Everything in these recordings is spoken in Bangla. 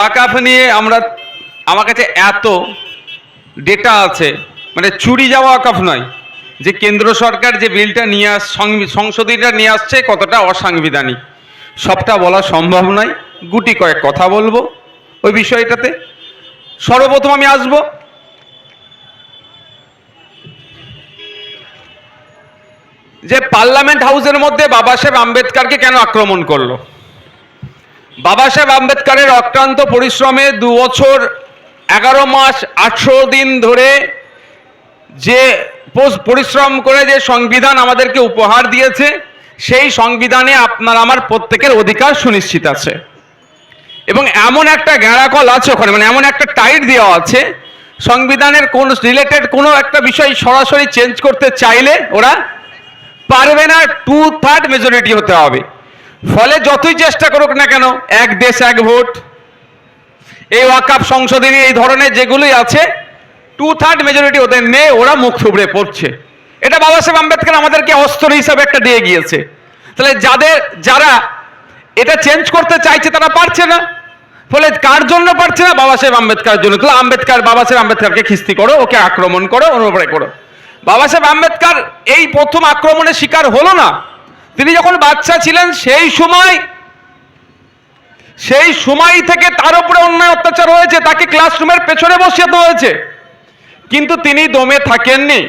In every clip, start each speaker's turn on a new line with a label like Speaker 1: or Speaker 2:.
Speaker 1: ওয়াকাফ নিয়ে আমার কাছে এত ডেটা আছে, মানে চুরি যাওয়া ওয়াকাফ নয়, যে কেন্দ্র সরকার যে বিলটা নিয়ে সংশোধনীটা নিয়ে আসছে কতটা অসাংবিধানিক সবটা বলা সম্ভব নয়। গুটি কয়েক কথা বলবো ওই বিষয়টাতে। সর্বপ্রথম আমি আসবো যে পার্লামেন্ট হাউসের মধ্যে বাবা সাহেব আম্বেদকরকে কেন আক্রমণ করলো। বাবা সাহেব আম্বেদকরের অক্লান্ত পরিশ্রমে 2 বছর 11 মাস 18 দিন ধরে যে পরিশ্রম করে যে সংবিধান আমাদেরকে উপহার দিয়েছে, সেই সংবিধানে আপনার আমার প্রত্যেকের অধিকার সুনিশ্চিত আছে। এবং এমন একটা গ্যাঁড়াকল আছে ওখানে, মানে এমন একটা টাইট দেওয়া আছে, সংবিধানের কোন রিলেটেড কোনো একটা বিষয় সরাসরি চেঞ্জ করতে চাইলে ওরা পারবে না, 2/3 মেজরিটি হতে হবে। ফলে যতই চেষ্টা করুক না কেন, এক দেশ এক ভোট, এই ওয়াকাফ সংশোধনী এই ধরনের যেগুলোই আছে, 2/3 মেজরিটি ওদের নেই, ওরা মুখ থুবড়ে পড়ছে। এটা বাবা সাহেব আম্বেদকর আমাদেরকে অস্ত্র হিসাবে একটা দিয়ে গিয়েছে। তাহলে যারা এটা চেঞ্জ করতে চাইছে তারা পারছে না। ফলে কার জন্য পারছে না? বাবা সাহেব আম্বেদকরের জন্য। তাহলে বাবা সাহেব আম্বেদকরকে খিস্তি করো, ওকে আক্রমণ করো, ওর উপরে করো। বাবা সাহেব আম্বেদকর এই প্রথম আক্রমণের শিকার হলো না। তিনি যখন বাচ্চা ছিলেন সেই সময় থেকে তার উপরে অন্যায় অত্যাচার হয়েছে, তাকে ক্লাসরুমের পেছনে বসিয়ে দেওয়া হয়েছে, কিন্তু তিনি দমে থাকেননি।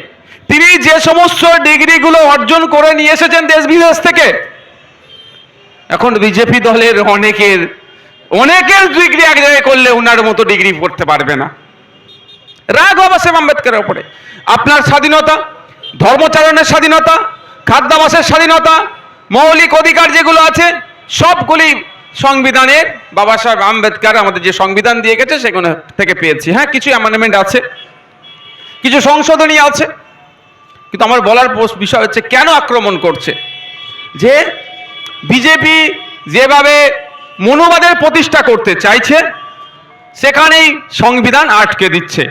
Speaker 1: তিনি যে সমস্ত ডিগ্রিগুলো অর্জন করে নিয়ে এসেছেন দেশ বিদেশ থেকে, এখন বিজেপি দলের অনেকের ডিগ্রি এক জায়গায় করলে ওনার মতো ডিগ্রি করতে পারবে না। রাগ বাবা সাহেব আম্বেদকরের উপরে। আপনার স্বাধীনতা, ধর্মচারণের স্বাধীনতা, খাদ্যাভ্যাসের স্বাধীনতা, মৌলিক অধিকার যেগুলো আছে সবগুলি সংবিধানের বাবা সাহেব আম্বেদকর আমাদের যে সংবিধান দিয়ে গেছে সেগুলো থেকে পেয়েছি। হ্যাঁ, কিছু অ্যামেন্ডমেন্ট আছে, কিছু সংশোধনী আছে, কিন্তু আমার বলার বিষয় হচ্ছে কেন আক্রমণ করছে। যে বিজেপি যেভাবে মনুবাদের প্রতিষ্ঠা করতে চাইছে, সেখানেই সংবিধান আটকে দিচ্ছে।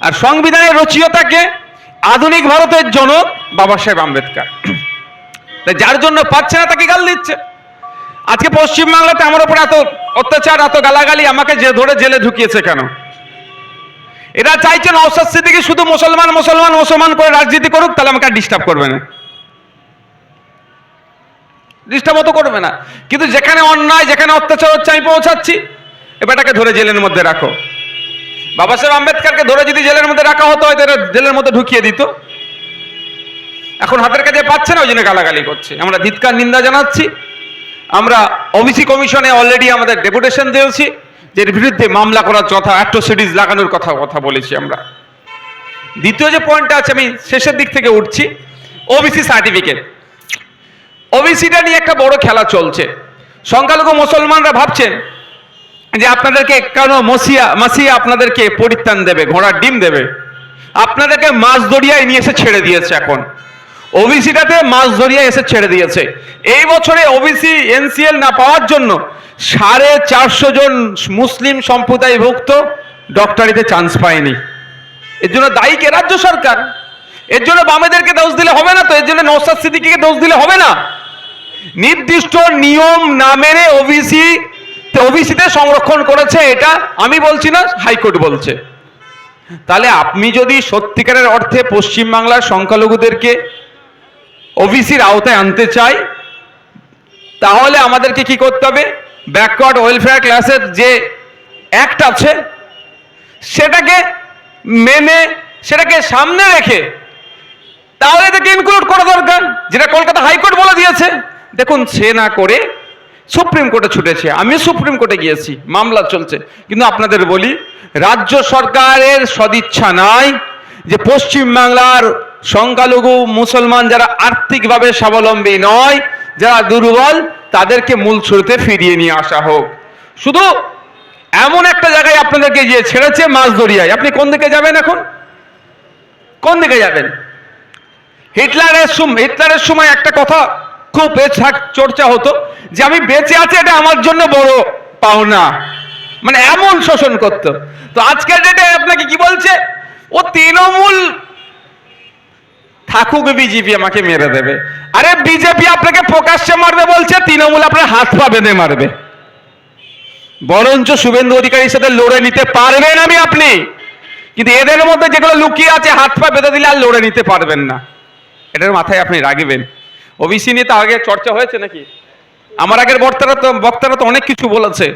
Speaker 1: আর সংবিধানের রচয়িতাকে আধুনিক ভারতের জনক বাবা সাহেব আম্বেদকর, যার জন্য পাচ্ছে না তাকে গাল দিচ্ছে। আজকে পশ্চিমবাংলাতে আমার উপর এত অত্যাচার, এত গালাগালি, আমাকে ধরে জেলে ঢুকিয়েছে কেন? এরা চাইছে নওশাদ সিদ্দিকী শুধু মুসলমান করে রাজনীতি করুক, তাহলে আমাকে আর ডিস্টার্ব করবে না, ডিস্টার্ব তো করবে না। কিন্তু যেখানে অন্যায়, যেখানে অত্যাচার হচ্ছে আমি পৌঁছাচ্ছি, এবারটাকে ধরে জেলের মধ্যে রাখো। বাবা সাহেব আম্বেদকরকে ধরে যদি জেলের মধ্যে রাখা হতো, হয়তো জেলের মধ্যে ঢুকিয়ে দিত। এখন হাতের কাছে পাচ্ছে না, ওই জন্য গালাগালি করছে। আমরা ধিক্কার নিন্দা জানাচ্ছি। আমরা ওবিসি কমিশনে অলরেডি আমাদের ডেপুটেশন দিয়েছি, যে এর বিরুদ্ধে মামলা করার কথা, অ্যাট্রোসিটিজ লাগানোর কথা বলেছি আমরা। দ্বিতীয় যে পয়েন্টটা আছে, আমি শেষের দিক থেকে উঠছি, ওবিসি সার্টিফিকেট। ওবিসিটা নিয়ে একটা বড় খেলা চলছে। সংখ্যালঘু মুসলমানরা ভাবছেন যে আপনাদেরকে কেন মাসিয়া আপনাদেরকে পরিত্রাণ দেবে, ঘোড়ার ডিম দেবে, আপনাদেরকে মাছ দরিয়ায় নিয়ে এসে ছেড়ে দিয়েছে। এখন ওবিসিটাতে মাছ দরিয়ায় এসে ছেড়ে দিয়েছে। এই বছরে ওবিসি এনসিএল না পাওয়ার জন্য 450 জন মুসলিম সম্প্রদায়ভুক্ত ডক্টরিতে চান্স পায়নি। এর জন্য দায়ী কে? রাজ্য সরকার। এর জন্য বামেদেরকে দোষ দিলে হবে না তো, এর জন্য নওশাদ সিদ্দিকীকে দোষ দিলে হবে না। নির্দিষ্ট নিয়ম না মেনে ওবিসিতে সংরক্ষণ করেছে, এটা আমি বলছি না, হাইকোর্ট বলছে। তাহলে আপনি যদি সত্যিকারের অর্থে পশ্চিমবাংলার সংখ্যালঘুদেরকে ওবিসির আওতায় আনতে চাই, তাহলে আমাদেরকে কি করতে হবে? ব্যাকওয়ার্ড ওয়েলফেয়ার ক্লাসের যে অ্যাক্ট আছে সেটাকে মেনে, সেটাকে সামনে রেখে তাহলে এটাকে ইনক্লুড করা দরকার, যেটা কলকাতা হাইকোর্ট বলে দিয়েছে। দেখুন, সে না করে সুপ্রিম কোর্টে ছুটেছে, আমিও সুপ্রিম কোর্টে গিয়েছি, মামলা চলছে। কিন্তু আপনাদের বলি, রাজ্য সরকারের সদিচ্ছা নাই যে পশ্চিমবাংলার সংখ্যালঘু মুসলমান যারা আর্থিকভাবে স্বাবলম্বী নয়, যারা দুর্বল, তাদেরকে মূল স্রোতে ফিরিয়ে নিয়ে আসা হোক। শুধু এমন একটা জায়গায় আপনাদেরকে যে ছেড়েছে, মাছ দরিয়ায়। আপনি কোন দিকে যাবেন এখন? কোন দিকে যাবেন? হিটলারের সময় একটা কথা খুব চর্চা হতো, যে আমি বেঁচে আছি, এটা আমার জন্য বড় পাওনা, মানে এমন শোষণ করতো। তো আজকের ডেটে আপনাকে কি বলছে? ও তৃণমূল থাকুক, বিজেপি আমাকে মেরে দেবে। আরে বিজেপি আপনাকে প্রকাশ্যে মারবে বলছে, তৃণমূল আপনার হাত পা বেঁধে মারবে। বরঞ্চ শুভেন্দু অধিকারীর সাথে লড়ে নিতে পারবেন আপনি, কিন্তু এদের মধ্যে যেগুলো লুকিয়ে আছে হাত পা বেঁধে দিলে আর লড়ে নিতে পারবেন না। এটার মাথায় আপনি রাখবেন। ওবিসি নিয়ে তো আগে চর্চা হয়েছে নাকি? আমার আগের বক্তারা তো অনেক কিছু বলেছে।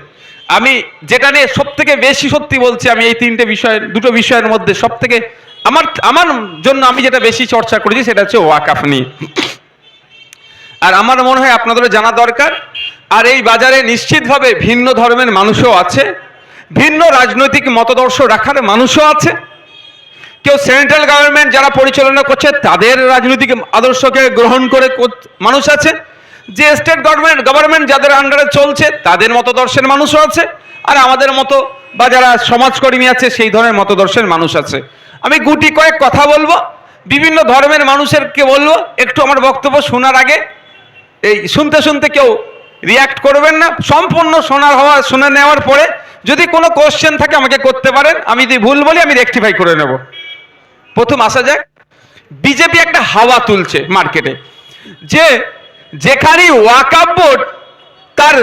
Speaker 1: আমি যেটা নিয়ে সব থেকে বেশি সত্যি বলছি, আমি এই দুটো বিষয়ের মধ্যে সব থেকে আমার জন্য আমি যেটা বেশি চর্চা করেছি সেটা হচ্ছে ওয়াকফ নিয়ে। আর আমার মনে হয় আপনাদেরও জানা দরকার। আর এই বাজারে নিশ্চিতভাবে ভিন্ন ধর্মের মানুষও আছে, ভিন্ন রাজনৈতিক মতাদর্শ রাখার মানুষও আছে। কেউ সেন্ট্রাল গভর্নমেন্ট যারা পরিচালনা করছে তাদের রাজনৈতিক আদর্শকে গ্রহণ করে মানুষ আছে, যে স্টেট গভর্নমেন্ট যাদের আন্ডারে চলছে তাদের মতদর্শের মানুষও আছে, আর আমাদের মতো বা যারা সমাজকর্মী আছে সেই ধরনের মতদর্শের মানুষ আছে। আমি গুটি কয়েক কথা বলবো, বিভিন্ন ধর্মের মানুষেরকে বলবো একটু আমার বক্তব্য শোনার আগে এই শুনতে শুনতে কেউ রিয়াক্ট করবেন না। সম্পূর্ণ শুনে নেওয়ার পরে যদি কোনো কোশ্চেন থাকে আমাকে করতে পারেন, আমি যদি ভুল বলি আমি রেকটিফাই করে নেব। প্রথম আসা যাক, বিজেপি একটা হাওয়া তুলছে মার্কেটে যে যেখানেই ওয়াকফ বোর্ড তার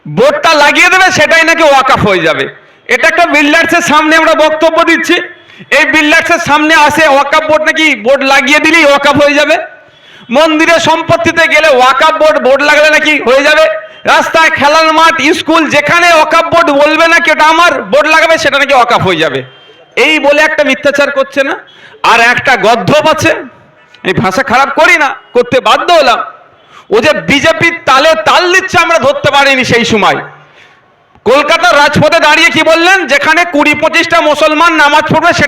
Speaker 1: বোর্ডটা লাগিয়ে দেবে সেটাই নাকি ওয়াকফ হয়ে যাবে। এটা একটা বিল্ডার্সের সামনে আমরা বক্তব্য দিচ্ছি, এই বিল্ডার্সের সামনে আসে ওয়াকফ বোর্ড নাকি বোর্ড লাগিয়ে দিলেই ওয়াকফ হয়ে যাবে। মন্দিরের সম্পত্তিতে গেলে ওয়াকফ বোর্ড লাগলে নাকি হয়ে যাবে। রাস্তায়, খেলার মাঠ, স্কুল যেখানে ওয়াকফ বোর্ড বলবে না কি ওটা আমার, বোর্ড লাগাবে সেটা নাকি ওয়াকফ হয়ে যাবে। এই বলে একটা মিথ্যাচার করছে না। আর একটা গদ্ধপ আছে, এই ভাষা খারাপ করি না, করতে বাধ্য হলাম। ও যে বিজেপির তালে তাল দিচ্ছে আমরা ধরতে পারিনি সেই সময়। কলকাতার রাজপথে দাঁড়িয়ে কি বললেন, যেখানে 20-25টা মুসলমান নামাজ পড়বে সেটা